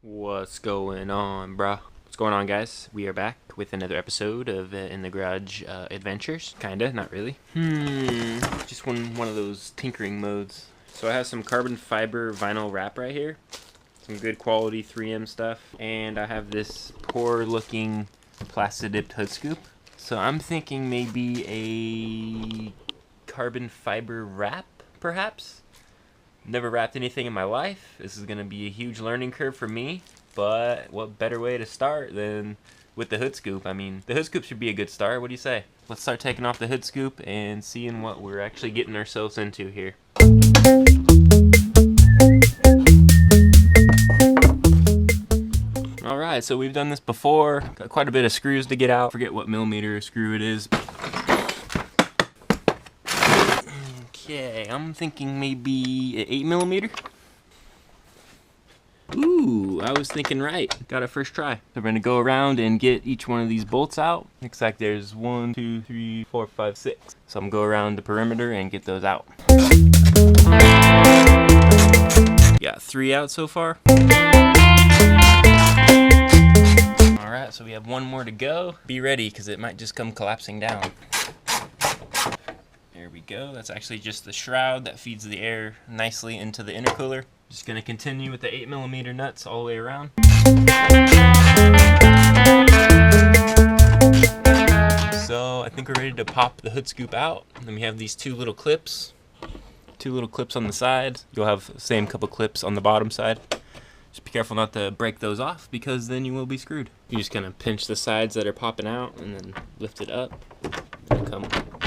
What's going on, bruh? What's going on, guys? We are back with another episode of In the Garage Adventures. Kinda, not really. Just one of those tinkering modes. So I have some carbon fiber vinyl wrap right here. Some good quality 3M stuff. And I have this poor looking plastic dipped hood scoop. So I'm thinking maybe a carbon fiber wrap, perhaps? Never wrapped anything in my life. This is going to be a huge learning curve for me. But what better way to start than with the hood scoop? I mean, the hood scoop should be a good start. What do you say? Let's start taking off the hood scoop and seeing what we're actually getting ourselves into here. Alright, so we've done this before. Got quite a bit of screws to get out. Forget what millimeter screw it is. Okay, I'm thinking maybe an 8mm. Ooh, I was thinking right. Got it first try. So we're gonna go around and get each one of these bolts out. Looks like there's 1, 2, 3, 4, 5, 6. So I'm gonna go around the perimeter and get those out. Got 3 out so far. Alright, so we have 1 more to go. Be ready, because it might just come collapsing down. There we go. That's actually just the shroud that feeds the air nicely into the intercooler. Just going to continue with the 8mm nuts all the way around. So I think we're ready to pop the hood scoop out. And then we have these 2 little clips. 2 little clips on the side. You'll have the same couple clips on the bottom side. Just be careful not to break those off, because then you will be screwed. You just kind of pinch the sides that are popping out and then lift it up.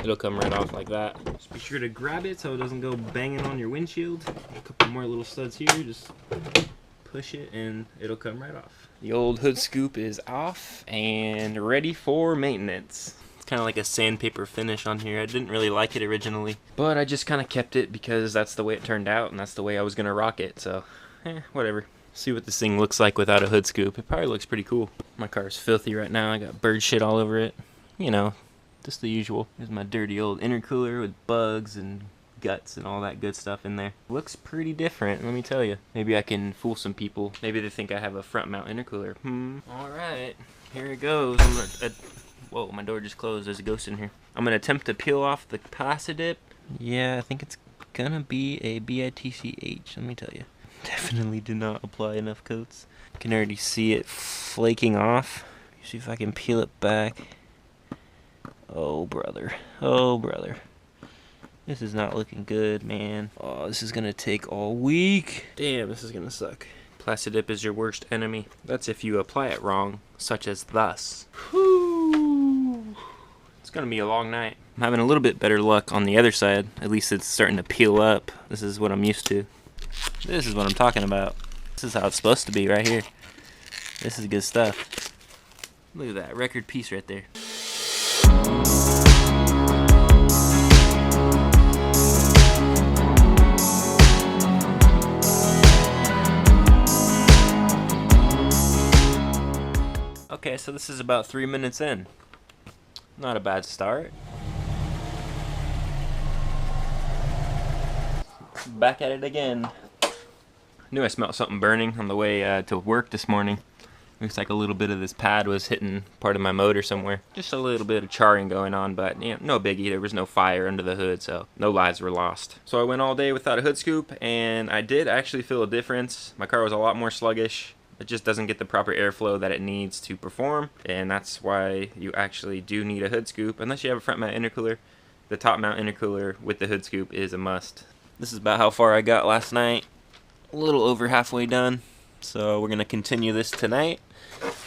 It'll come right off like that. Just be sure to grab it so it doesn't go banging on your windshield. A couple more little studs here, just push it and it'll come right off. The old hood scoop is off and ready for maintenance. It's kind of like a sandpaper finish on here. I didn't really like it originally, but I just kind of kept it because that's the way it turned out and that's the way I was gonna rock it, so whatever. See what this thing looks like without a hood scoop. It probably looks pretty cool. My car is filthy right now. I got bird shit all over it. You know, just the usual. Here's my dirty old intercooler with bugs and guts and all that good stuff in there. Looks pretty different, let me tell you. Maybe I can fool some people. Maybe they think I have a front mount intercooler. Alright, here it goes. Whoa, my door just closed. There's a ghost in here. I'm gonna attempt to peel off the Plasti dip. Yeah, I think it's gonna be a BITCH, let me tell you. Definitely did not apply enough coats. I can already see it flaking off. See if I can peel it back. Oh brother, oh brother. This is not looking good, man. Oh, this is gonna take all week. Damn, this is gonna suck. Plasti dip is your worst enemy. That's if you apply it wrong, such as thus. Whew. It's gonna be a long night. I'm having a little bit better luck on the other side. At least it's starting to peel up. This is what I'm used to. This is what I'm talking about. This is how it's supposed to be right here. This is good stuff. Look at that record piece right there. Okay, so this is about 3 minutes in. Not a bad start. Back at it again. Knew I smelled something burning on the way to work this morning. Looks like a little bit of this pad was hitting part of my motor somewhere. Just a little bit of charring going on, but you know, no biggie. There was no fire under the hood, so no lives were lost. So I went all day without a hood scoop, and I did actually feel a difference. My car was a lot more sluggish. It just doesn't get the proper airflow that it needs to perform, and that's why you actually do need a hood scoop. Unless you have a front mount intercooler, the top mount intercooler with the hood scoop is a must. This is about how far I got last night. A little over halfway done. So we're going to continue this tonight,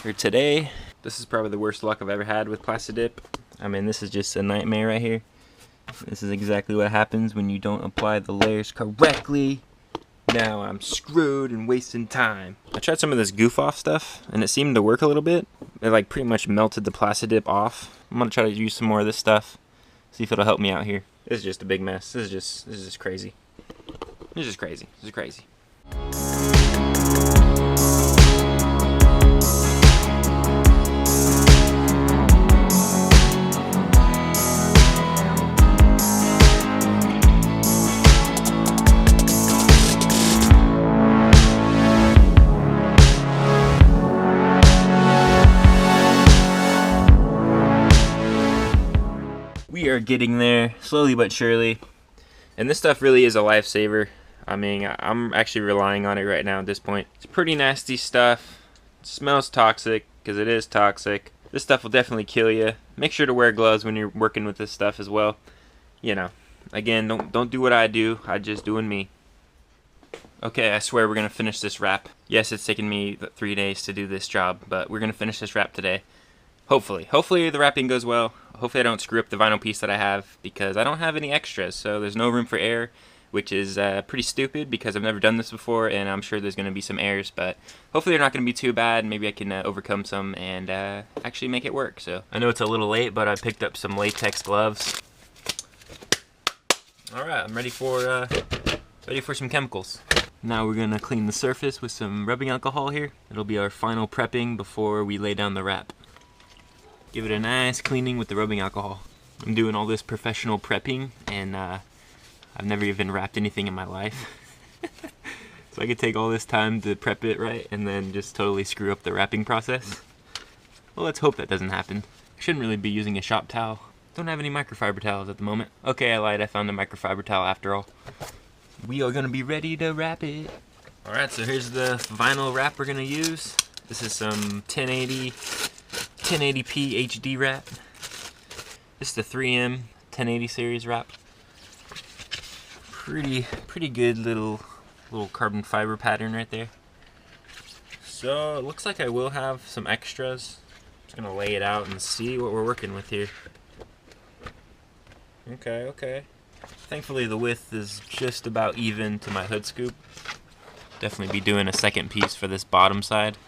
or today. This is probably the worst luck I've ever had with Plasti dip. I mean, this is just a nightmare right here. This is exactly what happens when you don't apply the layers correctly. Now I'm screwed and wasting time. I tried some of this goof off stuff, and it seemed to work a little bit. It like pretty much melted the Plasti dip off. I'm going to try to use some more of this stuff. See if it'll help me out here. This is just a big mess. This is just crazy. This is crazy. This is crazy. getting there, slowly but surely. And this stuff really is a lifesaver. I mean, I'm actually relying on it right now at this point. It's pretty nasty stuff. It smells toxic, because it is toxic. This stuff will definitely kill you. Make sure to wear gloves when you're working with this stuff as well. You know, again, don't do what I do. I'm just doing me. Okay, I swear we're going to finish this wrap. Yes, it's taken me 3 days to do this job, but we're going to finish this wrap today. Hopefully. Hopefully the wrapping goes well. Hopefully I don't screw up the vinyl piece that I have, because I don't have any extras, so there's no room for air, which is pretty stupid because I've never done this before, and I'm sure there's going to be some errors, but hopefully they're not going to be too bad. Maybe I can overcome some and actually make it work. So I know it's a little late, but I picked up some latex gloves. Alright, I'm ready for some chemicals. Now we're going to clean the surface with some rubbing alcohol here. It'll be our final prepping before we lay down the wrap. Give it a nice cleaning with the rubbing alcohol. I'm doing all this professional prepping, and I've never even wrapped anything in my life. So I could take all this time to prep it right and then just totally screw up the wrapping process. Well, let's hope that doesn't happen. I shouldn't really be using a shop towel. Don't have any microfiber towels at the moment. Okay, I lied, I found a microfiber towel after all. We are gonna be ready to wrap it. Alright, so here's the vinyl wrap we're gonna use. This is some 1080p HD wrap. This is the 3M 1080 series wrap. Pretty good little carbon fiber pattern right there. So it looks like I will have some extras. Just gonna lay it out and see what we're working with here. Okay. Thankfully the width is just about even to my hood scoop. Definitely be doing a second piece for this bottom side.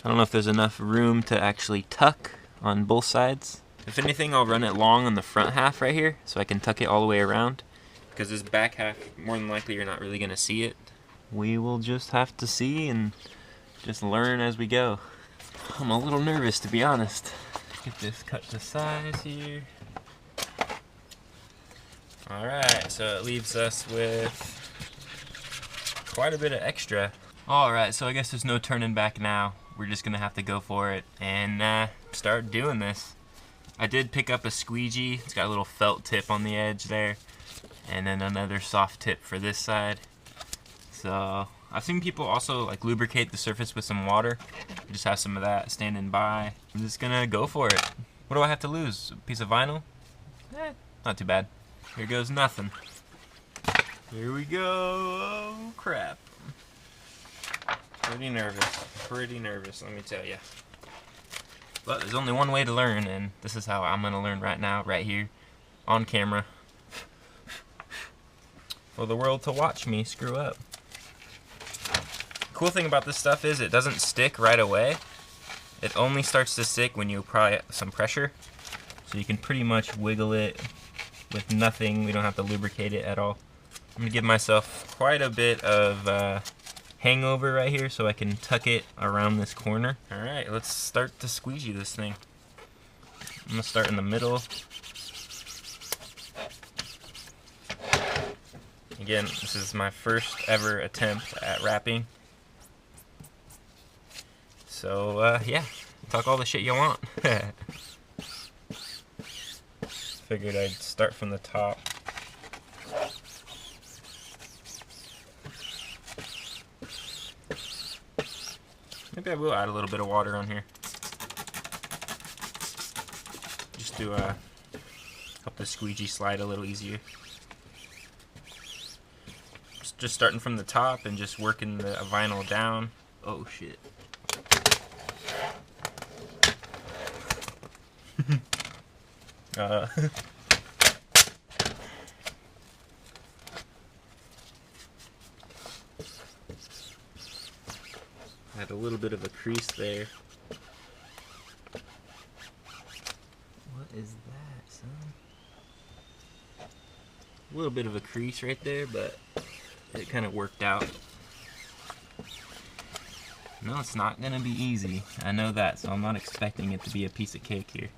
I don't know if there's enough room to actually tuck on both sides. If anything, I'll run it long on the front half right here so I can tuck it all the way around. Because this back half, more than likely you're not really going to see it. We will just have to see and just learn as we go. I'm a little nervous, to be honest. Get this cut to size here. Alright, so it leaves us with quite a bit of extra. Alright, so I guess there's no turning back now. We're just gonna have to go for it and start doing this. I did pick up a squeegee. It's got a little felt tip on the edge there, and then another soft tip for this side. So I've seen people also like lubricate the surface with some water. Just have some of that standing by. I'm just gonna go for it. What do I have to lose? A piece of vinyl? Not too bad. Here goes nothing. Here we go. Oh crap. Pretty nervous, let me tell you. But there's only one way to learn, and this is how I'm gonna learn right now, right here, on camera. For the world to watch me screw up. Cool thing about this stuff is it doesn't stick right away. It only starts to stick when you apply some pressure. So you can pretty much wiggle it with nothing. We don't have to lubricate it at all. I'm gonna give myself quite a bit of hangover right here so I can tuck it around this corner. Alright, let's start to squeegee this thing. I'm gonna start in the middle. Again, this is my first ever attempt at wrapping. So, yeah, talk all the shit you want. Figured I'd start from the top. Maybe I will add a little bit of water on here. Just to help the squeegee slide a little easier. Just starting from the top and just working the vinyl down. Oh shit. Had a little bit of a crease there. What is that, son? A little bit of a crease right there, but it kind of worked out. No, it's not gonna be easy. I know that, so I'm not expecting it to be a piece of cake here.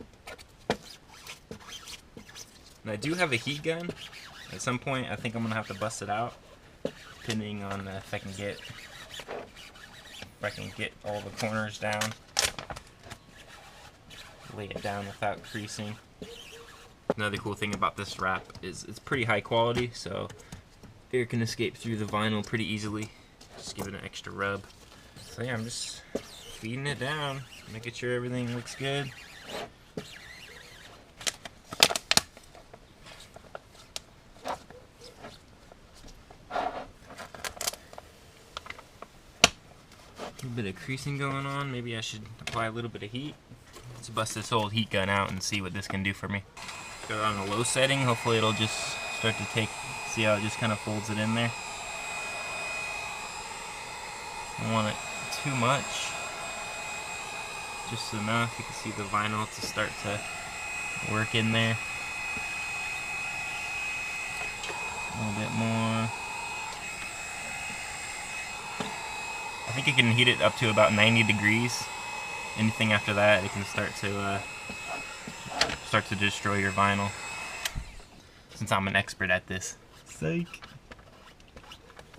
And I do have a heat gun. At some point, I think I'm gonna have to bust it out, depending on if I can get all the corners down. Lay it down without creasing. Another cool thing about this wrap is it's pretty high quality, so air can escape through the vinyl pretty easily. Just give it an extra rub. So yeah, I'm just feeding it down, making sure everything looks good. A little bit of creasing going on. Maybe I should apply a little bit of heat. Let's bust this old heat gun out and see what this can do for me. Go on a low setting. Hopefully it'll just start to take, see how it just kind of folds it in there. Don't want it too much. Just enough. You can see the vinyl to start to work in there. A little bit more. I think you can heat it up to about 90 degrees. Anything after that, it can start to destroy your vinyl. Since I'm an expert at this. Psych.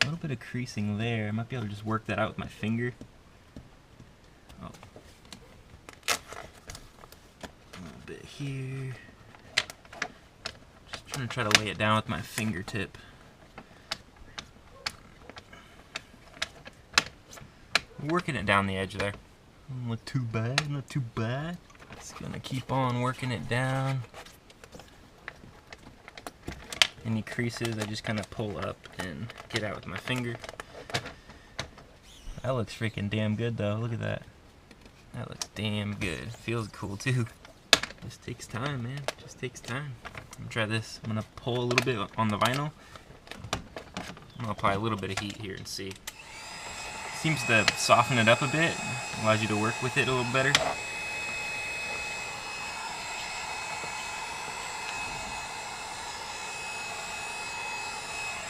A little bit of creasing there. I might be able to just work that out with my finger. Oh. A little bit here. Just trying to try to lay it down with my fingertip. Working it down the edge there. Not too bad, not too bad. Just gonna keep on working it down. Any creases, I just kind of pull up and get out with my finger. That looks freaking damn good though, look at that. That looks damn good. Feels cool too. Just takes time, man, just takes time. I'm gonna try this. I'm gonna pull a little bit on the vinyl. I'm gonna apply a little bit of heat here and see. Seems to soften it up a bit, allows you to work with it a little better.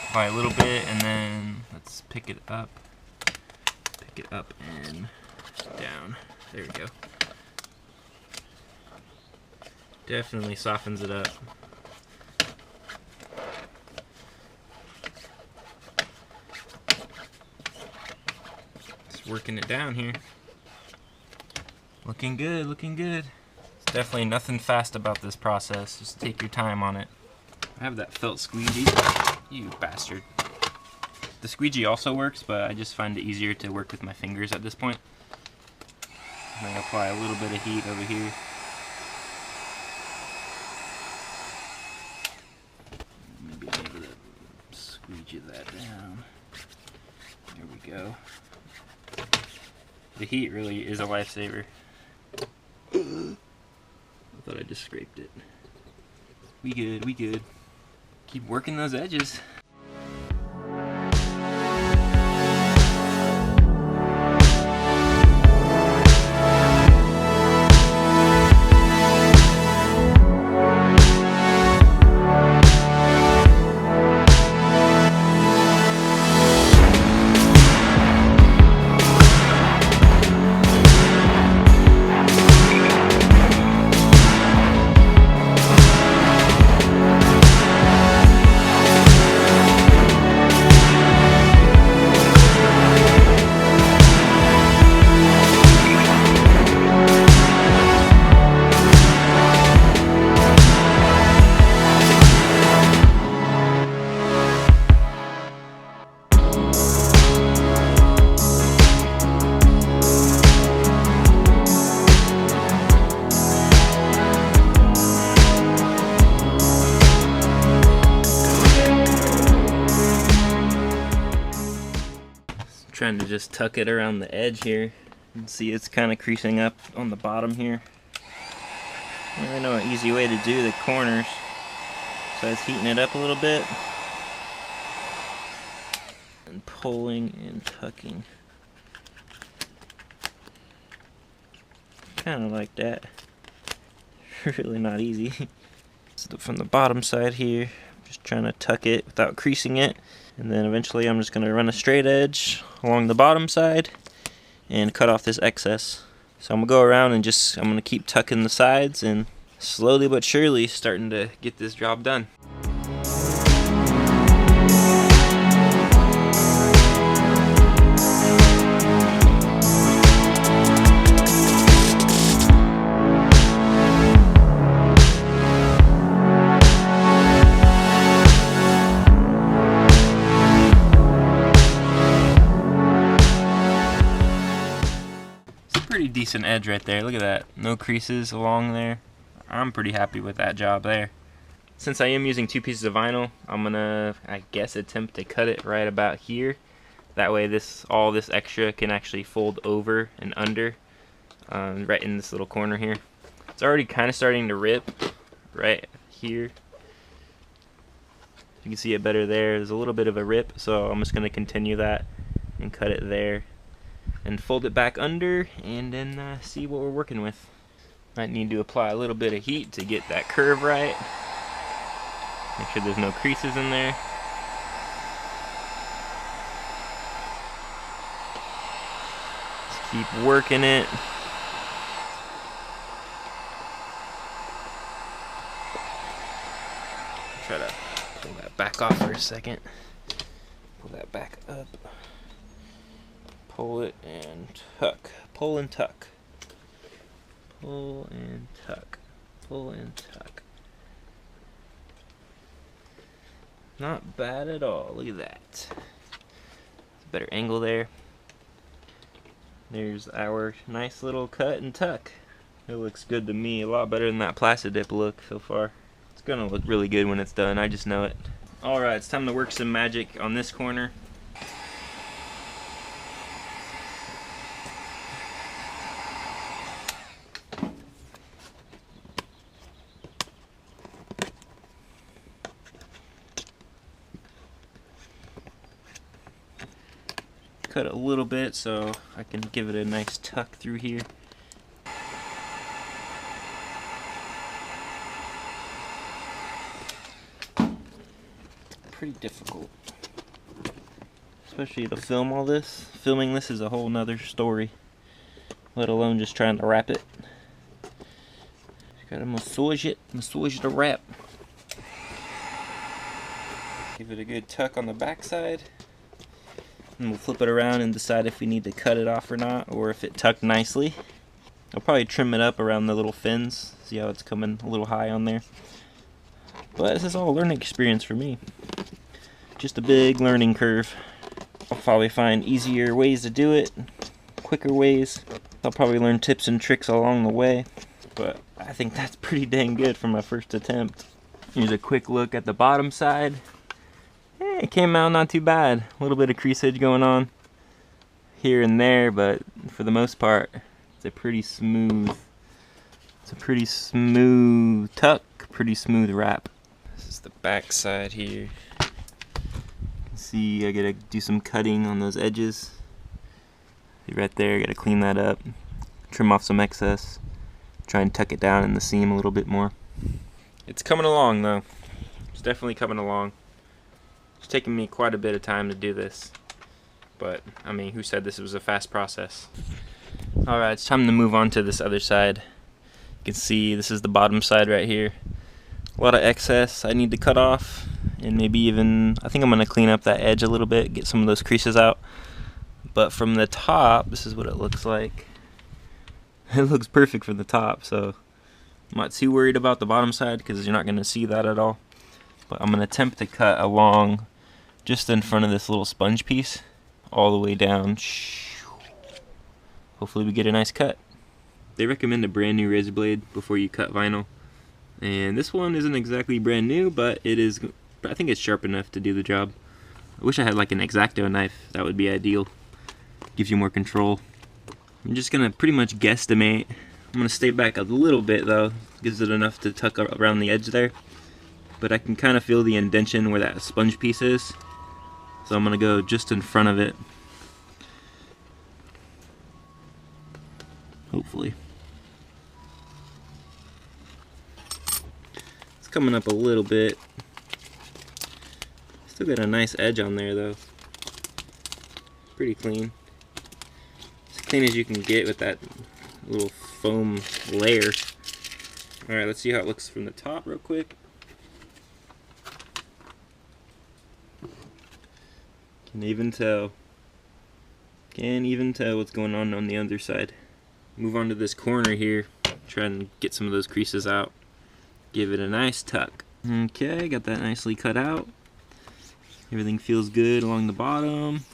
Apply a little bit and then let's pick it up and down. There we go. Definitely softens it up. Working it down here. Looking good, looking good. There's definitely nothing fast about this process. Just take your time on it. I have that felt squeegee. You bastard. The squeegee also works, but I just find it easier to work with my fingers at this point. And I apply a little bit of heat over here. Maybe I'm able to squeegee that down. There we go. The heat really is a lifesaver. I thought I just scraped it. We good, we good. Keep working those edges. Trying to just tuck it around the edge here. You can see it's kind of creasing up on the bottom here. I don't really know an easy way to do the corners, so I was heating it up a little bit and pulling and tucking. Kind of like that. Really not easy. So from the bottom side here, just trying to tuck it without creasing it. And then eventually I'm just going to run a straight edge along the bottom side and cut off this excess. So I'm going to go around and I'm going to keep tucking the sides and slowly but surely starting to get this job done. pretty decent edge right there. Look at that. No creases along there. I'm pretty happy with that job there. Since I am using 2 pieces of vinyl, I'm gonna, I guess, attempt to cut it right about here. That way all this extra can actually fold over and under, right in this little corner here. It's already kind of starting to rip right here. You can see it better there. There's a little bit of a rip, so I'm just gonna continue that and cut it there and fold it back under, and then see what we're working with. Might need to apply a little bit of heat to get that curve right. Make sure there's no creases in there. Just keep working it. Try to pull that back off for a second. Pull that back up. Pull it and tuck. Pull and tuck. Pull and tuck. Pull and tuck. Not bad at all. Look at that. A better angle there. There's our nice little cut and tuck. It looks good to me. A lot better than that Plasti dip look so far. It's gonna look really good when it's done. I just know it. Alright, it's time to work some magic on this corner. Cut it a little bit so I can give it a nice tuck through here. Pretty difficult, especially to film all this. Filming this is a whole nother story, let alone just trying to wrap it. Just gotta massage the wrap. Give it a good tuck on the back side. And we'll flip it around and decide if we need to cut it off or not, or if it tucked nicely. I'll probably trim it up around the little fins. See how it's coming a little high on there. But this is all a learning experience for me. Just a big learning curve. I'll probably find easier ways to do it, quicker ways. I'll probably learn tips and tricks along the way. But I think that's pretty dang good for my first attempt. Here's a quick look at the bottom side. It came out not too bad. A little bit of creasage going on here and there, but for the most part, it's a pretty smooth tuck, pretty smooth wrap. This is the back side here. You can see I gotta do some cutting on those edges. See right there, gotta clean that up, trim off some excess, try and tuck it down in the seam a little bit more. It's coming along though. It's definitely coming along. It's taken me quite a bit of time to do this, but I mean, who said this was a fast process? Alright, it's time to move on to this other side. You can see this is the bottom side right here. A lot of excess I need to cut off, and maybe even, I think I'm going to clean up that edge a little bit, get some of those creases out. But from the top, this is what it looks like. It looks perfect from the top, so I'm not too worried about the bottom side because you're not going to see that at all. But I'm going to attempt to cut along just in front of this little sponge piece all the way down. Hopefully we get a nice cut. They recommend a brand new razor blade before you cut vinyl. And this one isn't exactly brand new, but it is, I think it's sharp enough to do the job. I wish I had like an X-Acto knife. That would be ideal. Gives you more control. I'm just going to pretty much guesstimate. I'm going to stay back a little bit though. Gives it enough to tuck around the edge there. But I can kind of feel the indentation where that sponge piece is. So I'm going to go just in front of it. Hopefully. It's coming up a little bit. Still got a nice edge on there though. Pretty clean. As clean as you can get with that little foam layer. Alright, let's see how it looks from the top real quick. Can't even tell what's going on the underside. Move on to this corner here, try and get some of those creases out. Give it a nice tuck. Okay, got that nicely cut out. Everything feels good along the bottom.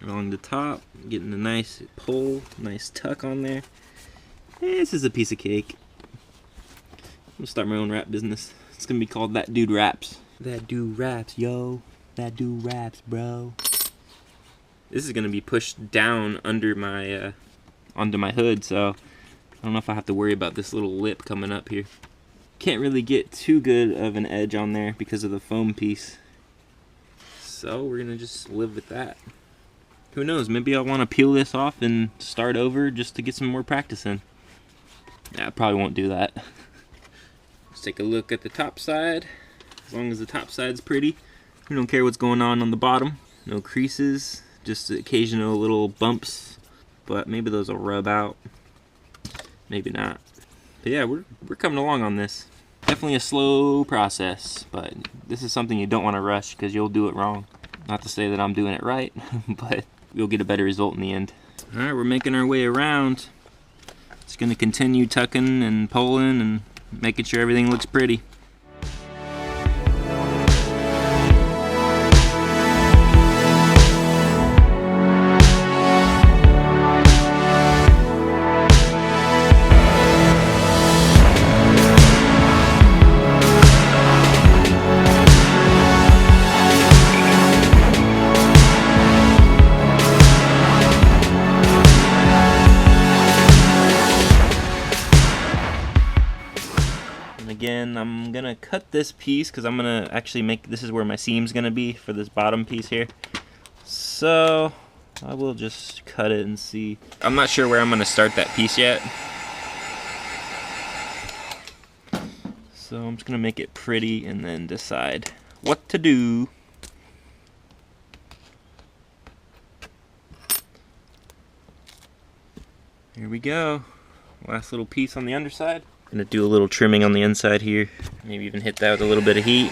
along the top, getting a nice pull, nice tuck on there. This is a piece of cake. I'm gonna start my own wrap business. It's gonna be called That Dude Raps. That dude raps, yo. That dude raps, bro. This is gonna be pushed down under my onto my hood, so I don't know if I have to worry about this little lip coming up here. Can't really get too good of an edge on there because of the foam piece. So we're gonna just live with that. Who knows, maybe I'll want to peel this off and start over just to get some more practice in. Yeah, I probably won't do that. Let's take a look at the top side. As long as the top side's pretty, we don't care what's going on the bottom. No creases, just occasional little bumps, but maybe those will rub out. Maybe not. But yeah, we're coming along on this. Definitely a slow process, but this is something you don't want to rush because you'll do it wrong. Not to say that I'm doing it right, but you'll get a better result in the end. All right, we're making our way around. Just gonna continue tucking and pulling and making sure everything looks pretty. Again, I'm gonna cut this piece because I'm gonna actually make, this is where my seam's gonna be for this bottom piece here. So I will just cut it and see. I'm not sure where I'm gonna start that piece yet. So I'm just gonna make it pretty and then decide what to do. Here we go. Last little piece on the underside. Gonna do a little trimming on the inside here. Maybe even hit that with a little bit of heat.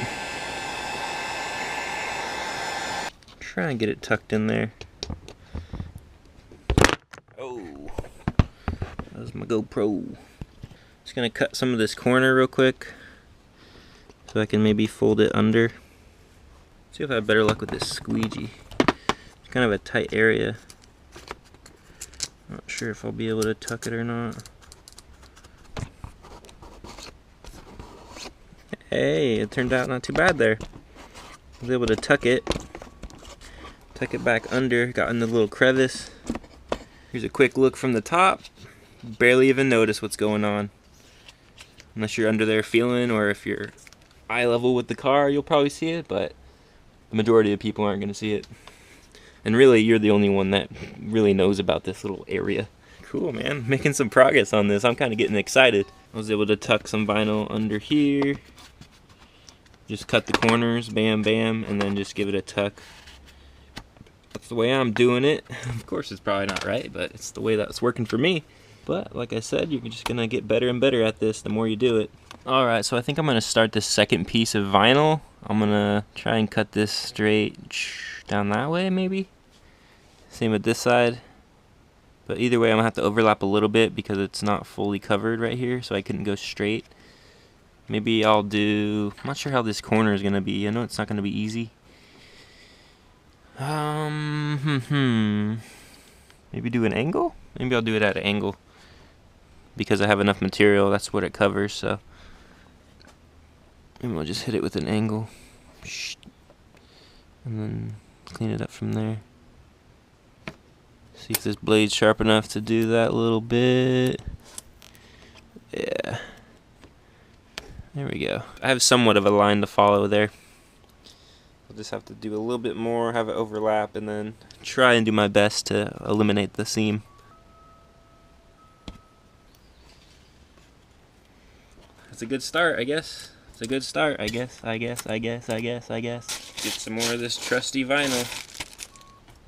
Try and get it tucked in there. Oh, that was my GoPro. Just gonna cut some of this corner real quick so I can maybe fold it under. See if I have better luck with this squeegee. It's kind of a tight area. Not sure if I'll be able to tuck it or not. Hey, it turned out not too bad there. I was able to tuck it back under, got in the little crevice. Here's a quick look from the top. Barely even notice what's going on. Unless you're under there feeling, or if you're eye level with the car, you'll probably see it, but the majority of people aren't gonna see it. And really, you're the only one that really knows about this little area. Cool, man, making some progress on this. I'm kind of getting excited. I was able to tuck some vinyl under here. Just cut the corners, bam, bam, and then just give it a tuck. That's the way I'm doing it. Of course, it's probably not right, but it's the way that's working for me. But like I said, you're just gonna get better and better at this the more you do it. All right, so I think I'm gonna start the second piece of vinyl. I'm gonna try and cut this straight down that way, maybe. Same with this side. But either way, I'm gonna have to overlap a little bit because it's not fully covered right here, so I couldn't go straight. Maybe I'll do, I'm not sure how this corner is gonna be. I know it's not gonna be easy. Maybe do an angle? Maybe I'll do it at an angle because I have enough material. That's what it covers, so maybe I'll just hit it with an angle and then clean it up from there. See if this blade's sharp enough to do that little bit. Yeah. There we go. I have somewhat of a line to follow there. I'll just have to do a little bit more, have it overlap, and then try and do my best to eliminate the seam. That's a good start, I guess. It's a good start, I guess. Get some more of this trusty vinyl.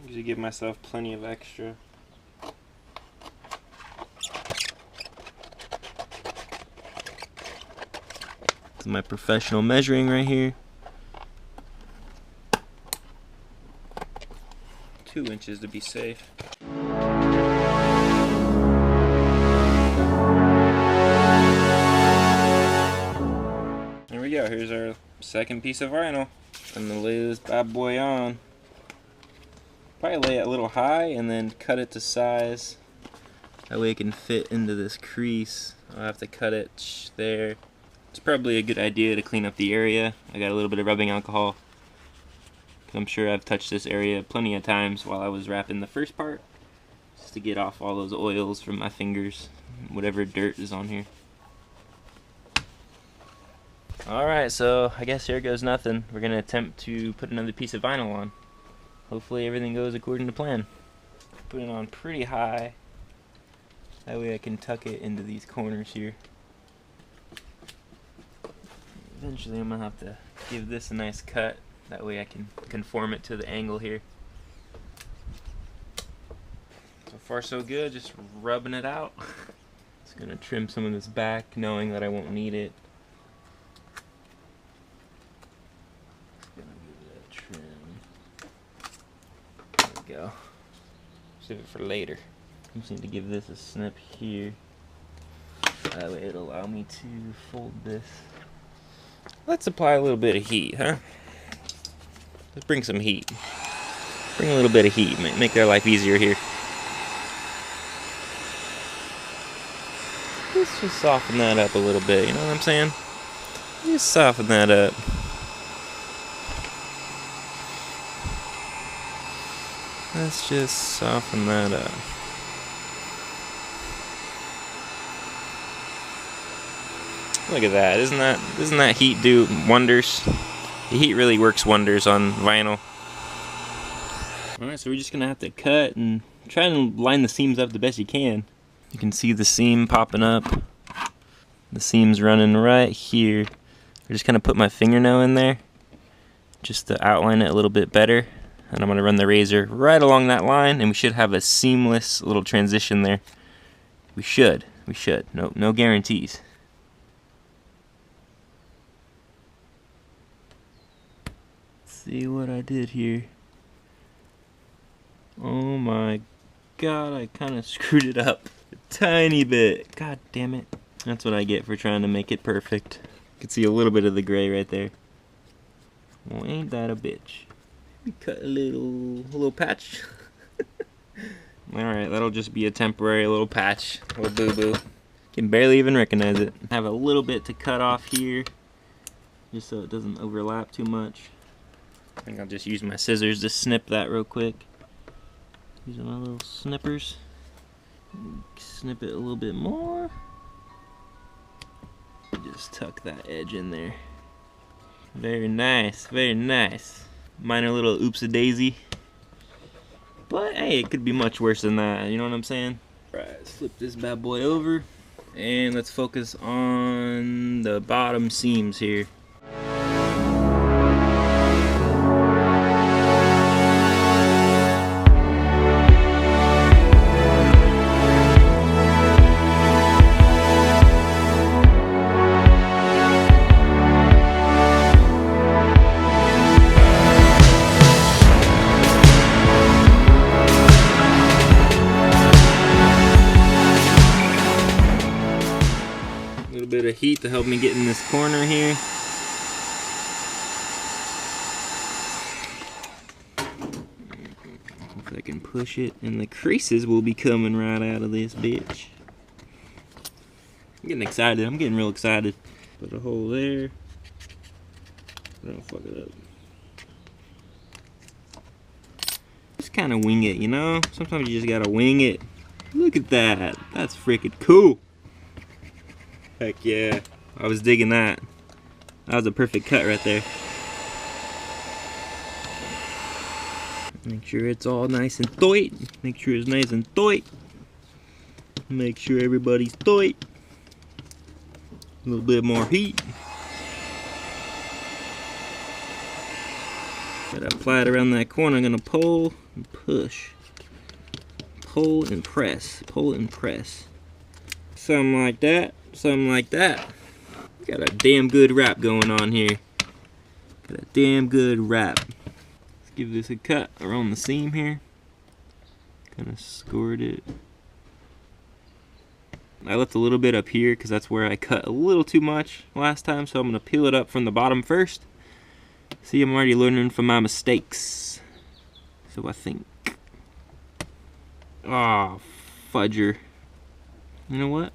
Usually give myself plenty of extra. This is my professional measuring right here. 2 inches to be safe. There we go, here's our second piece of vinyl. I'm gonna lay this bad boy on. Probably lay it a little high and then cut it to size. That way it can fit into this crease. I'll have to cut it there. It's probably a good idea to clean up the area. I got a little bit of rubbing alcohol. I'm sure I've touched this area plenty of times while I was wrapping the first part, just to get off all those oils from my fingers, whatever dirt is on here. Alright, so I guess here goes nothing. We're going to attempt to put another piece of vinyl on. Hopefully everything goes according to plan. Put it on pretty high. That way I can tuck it into these corners here. Eventually I'm going to have to give this a nice cut. That way I can conform it to the angle here. So far so good, just rubbing it out. Just gonna trim some of this back, knowing that I won't need it. Just gonna give it a trim. There we go. Save it for later. I just need to give this a snip here. That way it'll allow me to fold this. Let's apply a little bit of heat, huh? Let's bring some heat. Bring a little bit of heat, make their life easier here. Let's just soften that up a little bit, you know what I'm saying? Just soften that up. Let's just soften that up. Look at that. Doesn't that heat do wonders? The heat really works wonders on vinyl. Alright, so we're just gonna have to cut and try and line the seams up the best you can. You can see the seam popping up. The seam's running right here. I just kind of put my fingernail in there just to outline it a little bit better. And I'm gonna run the razor right along that line, and we should have a seamless little transition there. We should. No guarantees. See what I did here. Oh my god, I kind of screwed it up a tiny bit. God damn it. That's what I get for trying to make it perfect. You can see a little bit of the gray right there. Well, ain't that a bitch. We cut a little patch. Alright, that'll just be a temporary little patch. A little boo-boo. Can barely even recognize it. Have a little bit to cut off here, just so it doesn't overlap too much. I think I'll just use my scissors to snip that real quick. Using my little snippers. Snip it a little bit more. Just tuck that edge in there. Very nice, very nice. Minor little oops-a-daisy. But hey, it could be much worse than that, you know what I'm saying? Alright, let's flip this bad boy over. And let's focus on the bottom seams here. Bit of heat to help me get in this corner here. If I can push it, and the creases will be coming right out of this bitch. I'm getting excited. I'm getting real excited. Put a hole there. Don't fuck it up. Just kind of wing it, you know? Sometimes you just gotta wing it. Look at that. That's freaking cool. Heck yeah, I was digging that. That was a perfect cut right there. Make sure it's all nice and tight. Make sure it's nice and tight. Make sure everybody's tight. A little bit more heat. Gotta apply it around that corner. I'm gonna pull and push. Pull and press. Pull and press. Something like that. Something like that. Got a damn good wrap going on here. Got a damn good wrap. Let's give this a cut around the seam here. Kind of scored it. I left a little bit up here because that's where I cut a little too much last time, so I'm going to peel it up from the bottom first. See, I'm already learning from my mistakes. So I think Oh, fudger. You know what?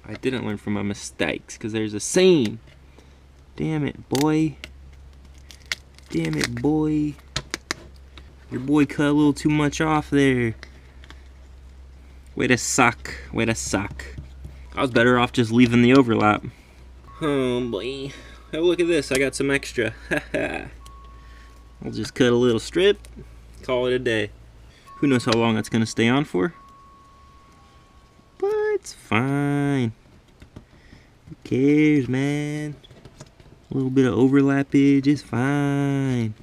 I didn't learn from my mistakes, because there's a seam. Damn it, boy. Damn it, boy. Your boy cut a little too much off there. Way to suck. Way to suck. I was better off just leaving the overlap. Oh, boy. Oh, look at this. I got some extra. I'll just cut a little strip. Call it a day. Who knows how long that's going to stay on for? But it's fine. Who cares, man? A little bit of overlappage is fine.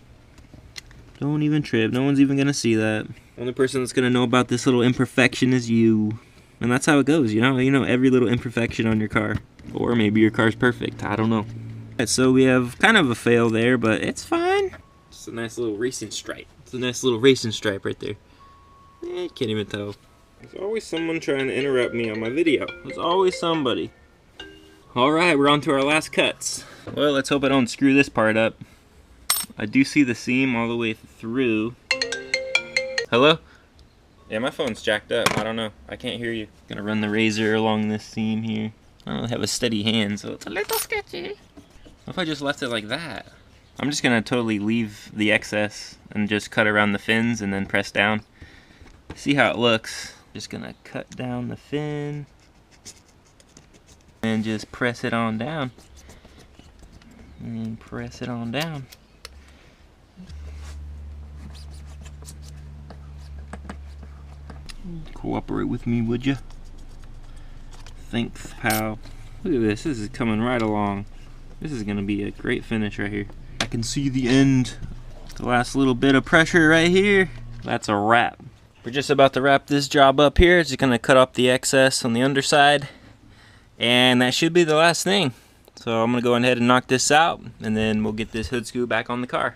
Don't even trip. No one's even gonna see that. Only person that's gonna know about this little imperfection is you. And that's how it goes, you know? You know every little imperfection on your car. Or maybe your car's perfect. I don't know. Alright, so we have kind of a fail there, but it's fine. It's a nice little racing stripe. It's a nice little racing stripe right there. Can't even tell. There's always someone trying to interrupt me on my video. There's always somebody. Alright, we're on to our last cuts. Well, let's hope I don't screw this part up. I do see the seam all the way through. Hello? Yeah, my phone's jacked up. I don't know. I can't hear you. Gonna run the razor along this seam here. I don't have a steady hand, so it's a little sketchy. What if I just left it like that? I'm just gonna totally leave the excess and just cut around the fins and then press down. See how it looks. Just gonna cut down the fin and just press it on down. And press it on down. Cooperate with me, would you? Thanks, pal. Look at this. This is coming right along. This is gonna be a great finish right here. I can see the end. The last little bit of pressure right here. That's a wrap. We're just about to wrap this job up here. Just gonna cut off the excess on the underside. And that should be the last thing. So I'm gonna go ahead and knock this out, and then we'll get this hood scoop back on the car.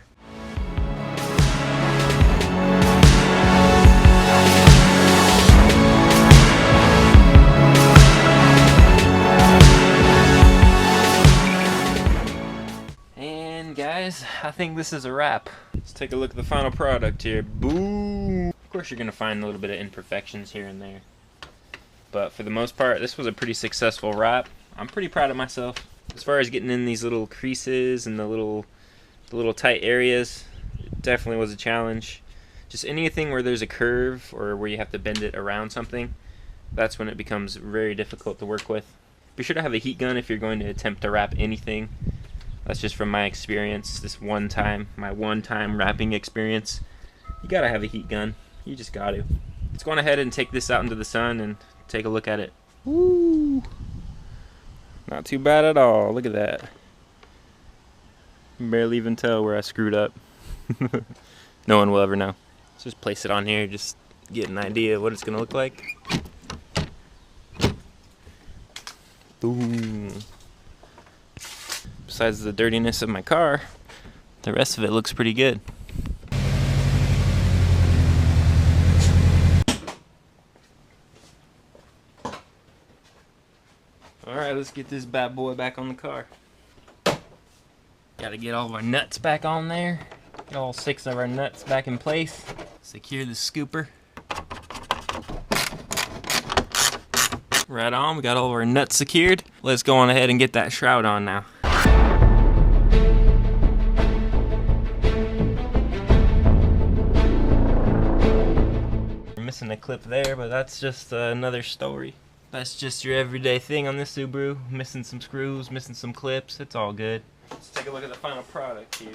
And guys, I think this is a wrap. Let's take a look at the final product here. Boom! Of course you're gonna find a little bit of imperfections here and there. But for the most part, this was a pretty successful wrap. I'm pretty proud of myself. As far as getting in these little creases and the little tight areas, it definitely was a challenge. Just anything where there's a curve or where you have to bend it around something, that's when it becomes very difficult to work with. Be sure to have a heat gun if you're going to attempt to wrap anything. That's just from my experience, my one-time wrapping experience. You gotta have a heat gun. You just got to. Let's go on ahead and take this out into the sun and take a look at it. Woo! Not too bad at all. Look at that. You can barely even tell where I screwed up. No one will ever know. Let's just place it on here, just get an idea of what it's gonna look like. Boom. Besides the dirtiness of my car, the rest of it looks pretty good. Alright, let's get this bad boy back on the car. Gotta get all of our nuts back on there. Get all 6 of our nuts back in place. Secure the scooper. Right on, we got all of our nuts secured. Let's go on ahead and get that shroud on now. We're missing a clip there, but that's just another story. That's just your everyday thing on this Subaru. Missing some screws, missing some clips, it's all good. Let's take a look at the final product here.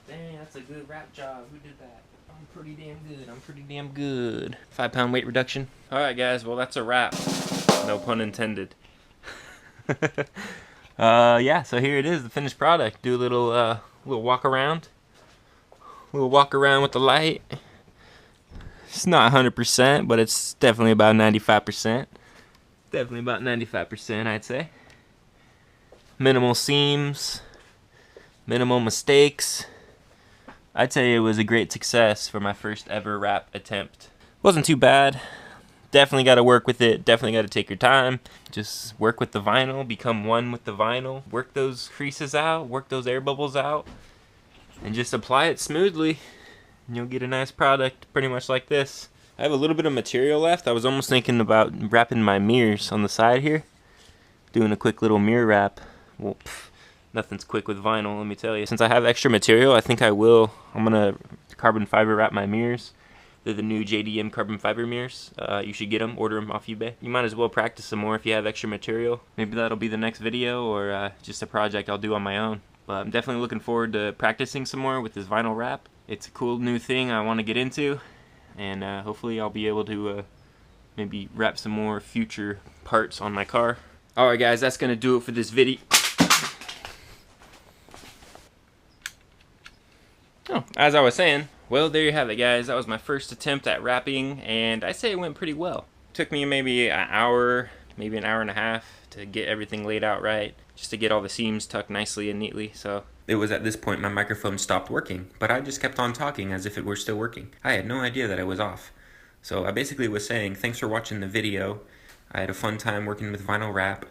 Dang, that's a good wrap job. Who did that? I'm pretty damn good. I'm pretty damn good. 5-pound weight reduction. Alright guys, well that's a wrap. No pun intended. Yeah, so here it is, the finished product. Do a little walk around. Little walk around with the light. It's not 100%, but it's definitely about 95%. Definitely about 95%, I'd say. Minimal seams, minimal mistakes. I'd say it was a great success for my first ever wrap attempt. Wasn't too bad. Definitely got to work with it. Definitely got to take your time. Just work with the vinyl. Become one with the vinyl. Work those creases out. Work those air bubbles out. And just apply it smoothly. And you'll get a nice product pretty much like this. I have a little bit of material left. I was almost thinking about wrapping my mirrors on the side here. Doing a quick little mirror wrap. Well, nothing's quick with vinyl, let me tell you. Since I have extra material, I think I will. I'm gonna carbon fiber wrap my mirrors. They're the new JDM carbon fiber mirrors. You should get them, order them off eBay. You might as well practice some more if you have extra material. Maybe that'll be the next video, or just a project I'll do on my own. But I'm definitely looking forward to practicing some more with this vinyl wrap. It's a cool new thing I want to get into, and hopefully I'll be able to maybe wrap some more future parts on my car. Alright guys, that's gonna do it for this video. Oh, as I was saying, well, there you have it guys. That was my first attempt at wrapping, and I say it went pretty well. It took me maybe an hour, maybe an hour and a half to get everything laid out right, just to get all the seams tucked nicely and neatly. So it was at this point my microphone stopped working, but I just kept on talking as if it were still working. I had no idea that it was off. So I basically was saying, thanks for watching the video. I had a fun time working with vinyl wrap,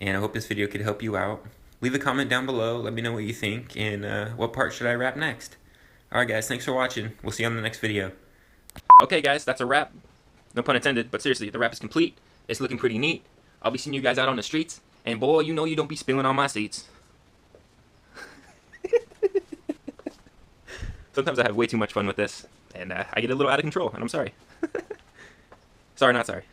and I hope this video could help you out. Leave a comment down below, let me know what you think, and what part should I wrap next. Alright guys, thanks for watching. We'll see you on the next video. Okay guys, that's a wrap. No pun intended, but seriously, the wrap is complete. It's looking pretty neat. I'll be seeing you guys out on the streets, and boy, you know you don't be spilling on my seats. Sometimes I have way too much fun with this, and I get a little out of control, and I'm sorry. Sorry, not sorry.